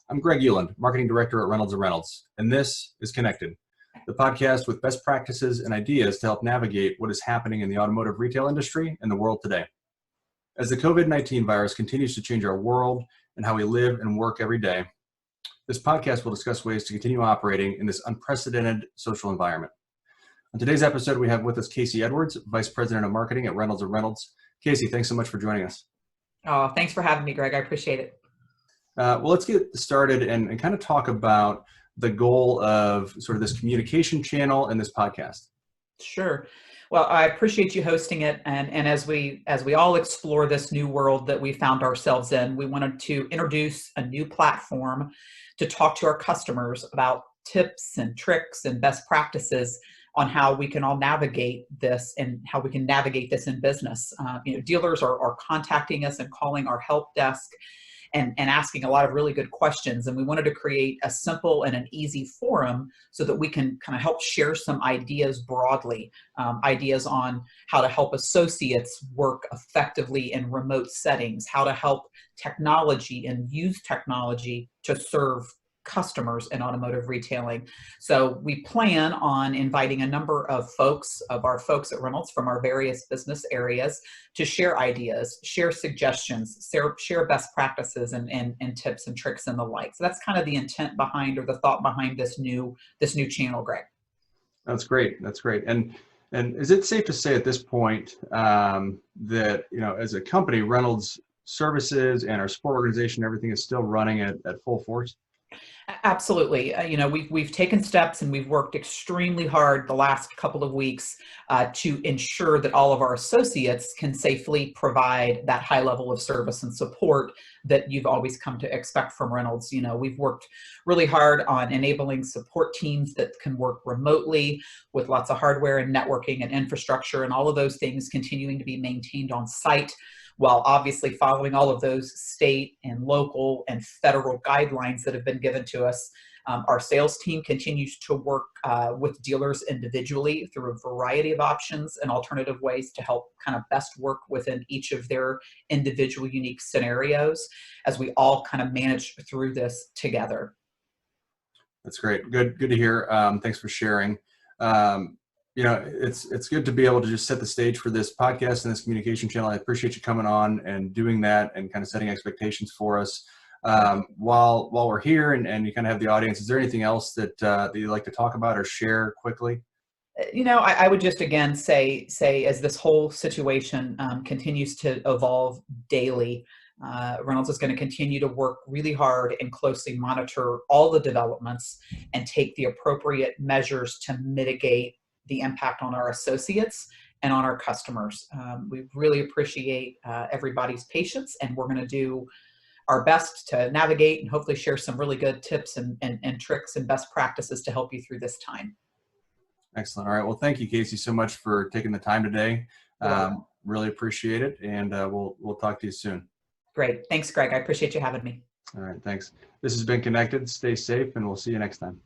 I'm Greg Euland, Marketing Director at Reynolds Reynolds, and this is Connected, the podcast with best practices and ideas to help navigate what is happening in the automotive retail industry and the world today. As the COVID-19 virus continues to change our world and how we live and work every day, this podcast will discuss ways to continue operating in this unprecedented social environment. On today's episode, we have with us Casey Edwards, Vice President of Marketing at Reynolds Reynolds. Casey, thanks so much for joining us. Oh, thanks for having me, Greg. I appreciate it. Well, let's get started and kind of talk about the goal of sort of this communication channel and this podcast. Sure. Well, I appreciate you hosting it. And as we all explore this new world that we found ourselves in, we wanted to introduce a new platform to talk to our customers about tips and tricks and best practices on how we can all navigate this and how we can navigate this in business. Dealers are contacting us and calling our help desk and asking a lot of really good questions. And we wanted to create a simple and an easy forum so that we can kind of help share some ideas broadly, ideas on how to help associates work effectively in remote settings, how to help technology and use technology to serve customers in automotive retailing. So we plan on inviting a number of our folks at Reynolds from our various business areas to share ideas, share suggestions, share best practices and tips and tricks and the like. So that's kind of the intent behind, or the thought behind this new channel, Greg. That's great. That's great. And is it safe to say at this point that, as a company, Reynolds Services and our support organization, everything is still running at full force? Absolutely. We've taken steps and we've worked extremely hard the last couple of weeks to ensure that all of our associates can safely provide that high level of service and support that you've always come to expect from Reynolds. We've worked really hard on enabling support teams that can work remotely with lots of hardware and networking and infrastructure, and all of those things continuing to be maintained on site, while obviously following all of those state and local and federal guidelines that have been given to us. Our sales team continues to work with dealers individually through a variety of options and alternative ways to help kind of best work within each of their individual unique scenarios as we all kind of manage through this together. That's great. Good to hear. Thanks for sharing. It's good to be able to just set the stage for this podcast and this communication channel. I appreciate you coming on and doing that and kind of setting expectations for us. While we're here and you kind of have the audience, is there anything else that you'd like to talk about or share quickly? I would just again say as this whole situation continues to evolve daily, Reynolds is going to continue to work really hard and closely monitor all the developments and take the appropriate measures to mitigate the impact on our associates and on our customers. We really appreciate everybody's patience, and we're going to do our best to navigate and hopefully share some really good tips and tricks and best practices to help you through this time. Excellent. All right. Well, thank you, Casey, so much for taking the time today. Really appreciate it, and we'll talk to you soon. Great. Thanks, Greg. I appreciate you having me. All right. Thanks. This has been Connected. Stay safe, and we'll see you next time.